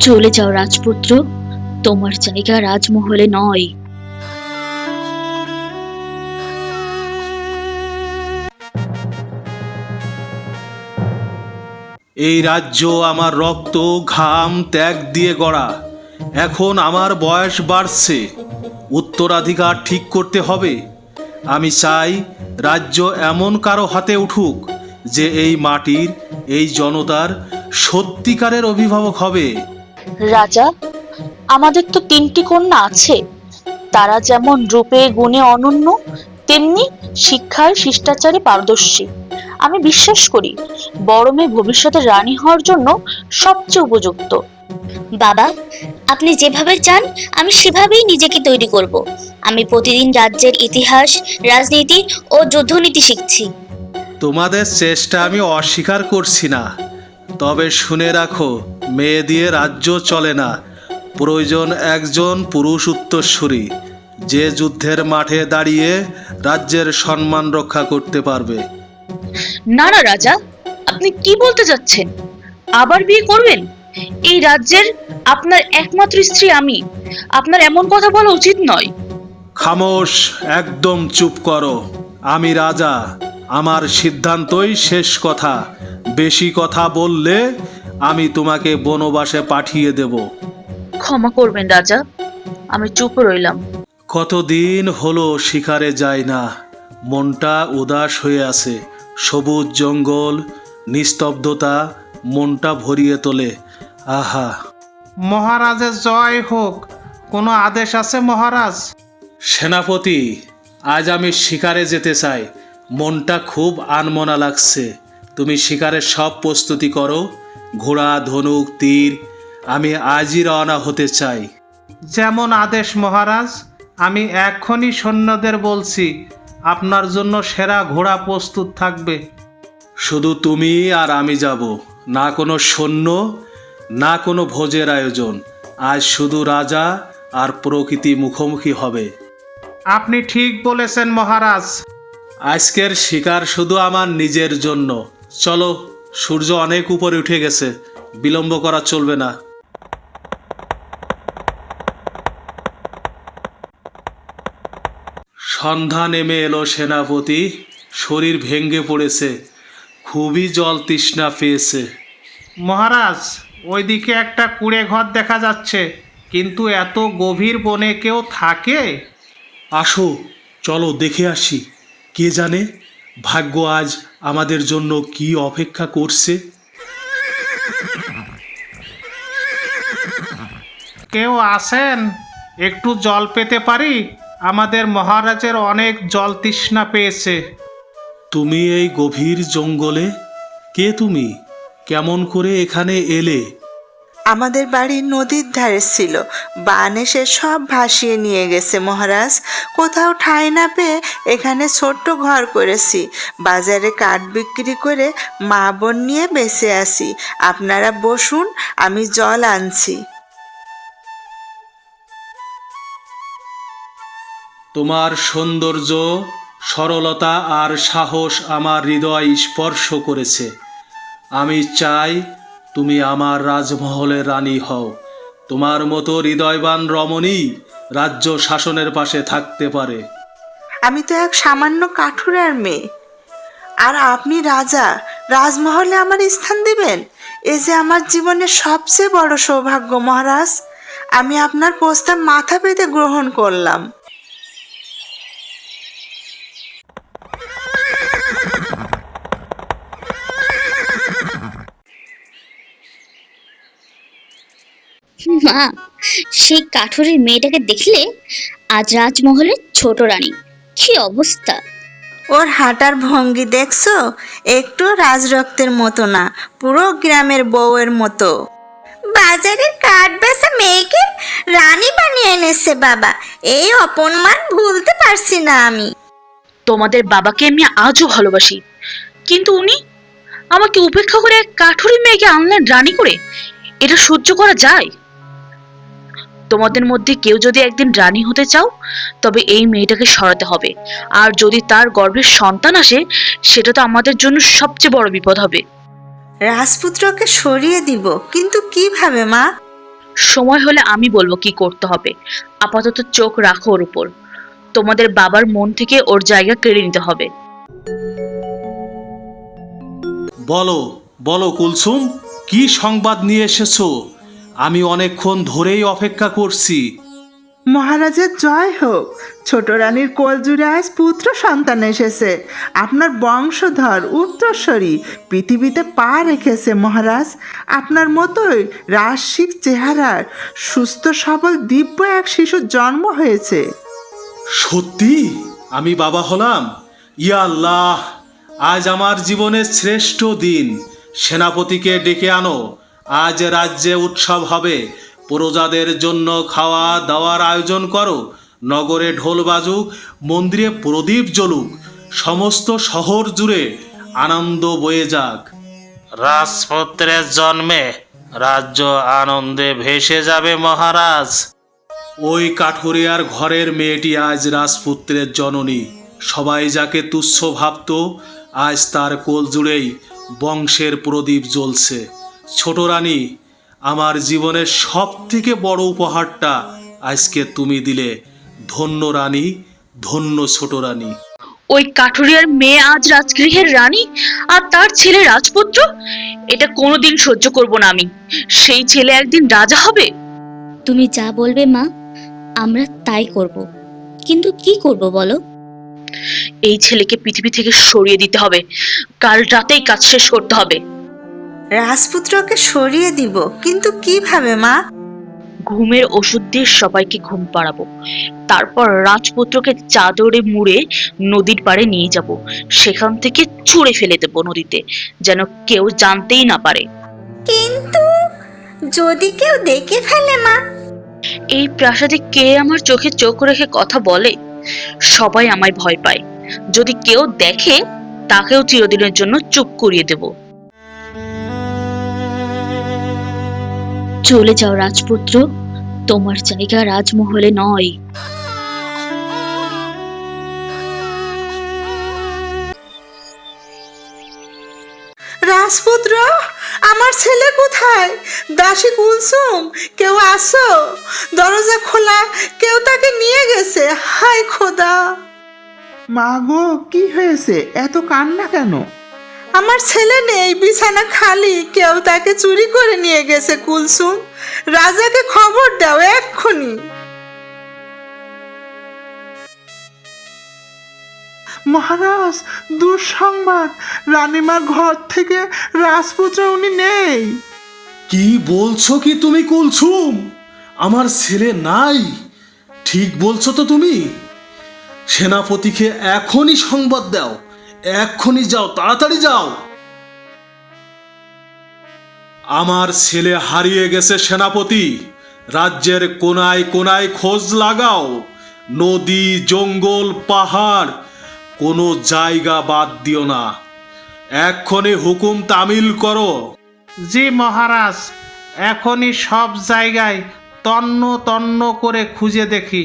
চলে যাও রাজপুত্র, তোমার জায়গা রাজমহলে নয়। এই রাজ্য আমার রক্ত ঘাম ত্যাগ দিয়ে গড়া। এখন আমার বয়স বাড়ছে, উত্তরাধিকার ঠিক করতে হবে। আমি চাই রাজ্য এমন কারো হাতে উঠুক যে এই মাটির, এই জনতার সত্যিকারের অভিভাবক হবে। রাজা, আমাদের তো 3টি কন্যা আছে। তারা যেমন রূপে গুণে অনন্য, তেমনি শিক্ষায় শিষ্টাচারে পারদর্শী। আমি বিশ্বাস করি বড় মেয়ে ভবিষ্যতে রানী হওয়ার জন্য সবচেয়ে উপযুক্ত। বাবা, আপনি যেভাবে চান আমি সেভাবেই নিজেকে তৈরি করব। আমি প্রতিদিন রাজ্যের ইতিহাস, রাজনীতি ও যুদ্ধনীতি শিখছি। তোমাদের চেষ্টা আমি অস্বীকার করছি না, তবে শুনে রাখো, মেয়ে দিয়ে রাজ্য চলে না। প্রয়োজন একজন পুরুষ উত্তরসূরি, যে যুদ্ধের মাঠে দাঁড়িয়ে রাজ্যের সম্মান রক্ষা করতে পারবে। না না রাজা, আপনি কি বলতে যাচ্ছেন? আবার বিয়ে করবেন? এই রাজ্যের আপনার একমাত্র স্ত্রী আমি। আপনার এমন কথা বলা উচিত নয়। খামোশ, একদম চুপ করো। আমি রাজা, আমার সিদ্ধান্তই শেষ কথা। বেশি কথা বললে আমি তোমাকে বনবাসে পাঠিয়ে দেব। ক্ষমা করবেন রাজা, আমি চুপ রইলাম। কতদিন হলো শিকারে যায় না, মনটা উদাস হয়ে আছে। সবুজ জঙ্গল, নিস্তব্ধতা মনটা ভরিয়ে তোলে। আহা! মহারাজের জয় হোক। কোনো আদেশ আছে মহারাজ? সেনাপতি, আজ আমি শিকারে যেতে চাই। মনটা খুব আনমনা লাগছে। তুমি শিকারের সব প্রস্তুতি করো, ঘোড়া, ধনুক, তীর। আমি আজই রওনা হতে চাই। যেমন আদেশ মহারাজ। আমি এক্ষুনি সৈন্যদের বলছি, আপনার জন্য সেরা ঘোড়া প্রস্তুত থাকবে। শুধু তুমি আর আমি যাব, না কোনো সৈন্য, না কোনো ভোজের আয়োজন। আজ শুধু রাজা আর প্রকৃতি মুখোমুখি হবে। আপনি ঠিক বলেছেন মহারাজ। আজকের শিকার শুধু আমার নিজের জন্য। চলো, সূর্য অনেক উপরে উঠে গেছে, বিলম্ব করা চলবে না। সন্ধ্যা নেমে এলো সেনাপতি। শরীর ভেঙে পড়েছে, খুবই জল তৃষ্ণা পেয়েছে। মহারাজ, ওইদিকে একটা কুঁড়ে ঘর দেখা যাচ্ছে, কিন্তু এত গভীর বনে কেউ থাকে? আসো, চলো দেখে আসি। কে জানে ভাগ্য আজ আমাদের জন্য কি অপেক্ষা করছে। কেউ আছেন? একটু জল পেতে পারি? আমাদের মহারাজের অনেক জল তৃষ্ণা পেয়েছে। তুমি এই গভীর জঙ্গলে? কে তুমি? কেমন করে এখানে এলে? আমাদের বাড়ি নদীর ধারে ছিল, বান এসে সব ভাসিয়ে নিয়ে গেছে মহারাজ। কোথাও ঠাঁই না পেয়ে এখানে ছোট্ট ঘর করেছি। বাজারে কাঠ বিক্রি করে মা বোন নিয়ে বেঁচে আসি। আপনারা বসুন, আমি জল আনছি। তোমার সৌন্দর্য, সরলতা আর সাহস আমার হৃদয় স্পর্শ করেছে। আমি চাই তুমি আমার রাজমহলের রানী হও। তোমার মতো হৃদয়বান রমণী রাজ্য শাসনের পাশে থাকতে পারে। আমি তো এক সামান্য কাঠুরার মেয়ে, আর আপনি রাজা। রাজমহলে আমার স্থান দিবেন? এ যে আমার জীবনের সবচেয়ে বড় সৌভাগ্য মহারাজ। আমি আপনার প্রস্তাব মাথা পেতে গ্রহণ করলাম। মা, সেই কাঠুরের মেয়েটাকে দেখলে? আজ রাজমহলের ছোট রানী। কি অবস্থা! ওর হাঁটার ভঙ্গি দেখছো? একটু রাজরক্তের মতো না, পুরো গ্রামের বউয়ের মতো। বাজারে কাঠ বেচা মেয়েকে রানী বানিয়ে এনেছে বাবা। এই অপমান ভুলতে পারছি না আমি। তোমাদের বাবাকে আমি আজও ভালোবাসি, কিন্তু উনি আমাকে উপেক্ষা করে এক কাঠুরি মেয়েকে আনলেন রানী করে। এটা সহ্য করা যায়? তোমাদের মধ্যে কেউ যদি একদিন রানী হতে চাও, তবে এই মেয়েটাকে সরাতে হবে। আর যদি তার গর্ভের সন্তান আসে, সেটা তো আমাদের জন্য সবচেয়ে বড় বিপদ হবে। রাজপুত্রকে সরিয়ে দিব, কিন্তু কিভাবে মা? সময় হলে আমি বলবো কি করতে হবে। আপাতত চোখ রাখো ওর উপর। তোমাদের বাবার মন থেকে ওর জায়গা কেড়ে নিতে হবে। বলো বলো কুলসুম, কি সংবাদ নিয়ে এসেছো? আমি অনেকক্ষণ ধরেই অপেক্ষা করছি। মহারাজের জয় হোক। ছোট রানীর কোল জুড়ে আজ পুত্র সন্তান এসেছে। আপনার বংশধর উত্তরস্বরী পৃথিবীতে পা রেখেছে মহারাজ। আপনার মতোই রাশিক চেহারার সুস্থ সবল দিব্য এক শিশুর জন্ম হয়েছে। সত্যি আমি বাবা হলাম? ইয়া আল্লাহ, আজ আমার জীবনের শ্রেষ্ঠ দিন। সেনাপতিকে ডেকে আনো, আজ রাজ্যে উৎসব হবে। প্রজাদের জন্য খাওয়া দাওয়ার আয়োজন করো। নগরে ঢোল বাজুক, মন্দিরে প্রদীপ জ্বলুক, সমস্ত শহর জুড়ে আনন্দ বয়ে যাক। রাজপুত্রের জন্মে রাজ্য আনন্দে ভেসে যাবে মহারাজ। ওই কাঠুরিয়ার ঘরের মেয়েটি আজ রাজপুত্রের জননী। সবাই যাকে তুচ্ছ ভাবত, আজ তার কোল জুড়েই বংশের প্রদীপ জ্বলছে। ছোট রানী, আমার জীবনের সব থেকে বড় উপহারটা আজকে তুমি দিলে। ধন্য রানী, ধন্য ছোট রানী। ওই কাঠুরিয়ার মেয়ে আজ রাজগৃহের রানী, আর তার ছেলে রাজপুত্র। এটা কোনোদিন সহ্য করব না আমি। সেই ছেলে একদিন রাজা হবে। তুমি যা বলবে মা, আমরা তাই করব। কিন্তু কি করব বলো? এই ছেলেকে পৃথিবী থেকে সরিয়ে দিতে হবে। কাল রাতেই কাজ শেষ করতে হবে। রাজপুত্রকে সরিয়ে দিব, কিন্তু কিভাবে মা? ঘুমের ওষুধ দিয়ে সবাইকে ঘুম পাড়াবো। তারপর রাজপুত্রকে চাদরে মুড়ে নদীর পাড়ে নিয়ে যাব। সেখান থেকে ছুঁড়ে ফেলে দেবো নদীতে, যেন কেউ জানতেই না পারে। কিন্তু যদি কেউ দেখে ফেলে মা? এই প্রাসাদে কে আমার চোখে চোখ রেখে কথা বলে? সবাই আমায় ভয় পায়। যদি কেউ দেখে, তাকেও চিরদিনের জন্য চুপ করিয়ে দেব। চলে যাও রাজপুত্র, তোমার জায়গা রাজমহলে নয়। রাজপুত্র, আমার ছেলে কোথায়? দাসী কুলসুম, কেউ আসো, দরজা খোলা, কেউ তাকে নিয়ে গেছে। হায় খোদা! মা গো, কি হয়েছে? এত কান্না কেন? আমার ছেলে নেই, বিছানা খালি, কেউ তাকে চুরি করে নিয়ে গেছে। কুলসুম, রাজাকে খবর দাও এক্ষুনি। মহারাজ, দুঃসংবাদ! রানীমার ঘর থেকে রাজপুত্র উনি নেই। কি বলছো কি তুমি কুলসুম? আমার ছেলে নাই? ঠিক বলছো তো তুমি? সেনাপতিকে এখনই সংবাদ দাও, এক্ষুনি যাও, তাড়াতাড়ি যাও। আমার ছেলে হারিয়ে গেছে সেনাপতি। রাজ্যের কোনায় কোনায় খোঁজ লাগাও। নদী, জঙ্গল, পাহাড়, কোনো জায়গা বাদ দিও না। এক্ষুনি হুকুম তামিল করো। জি মহারাজ, এখনই সব জায়গায় তন্ন তন্ন করে খুঁজে দেখি।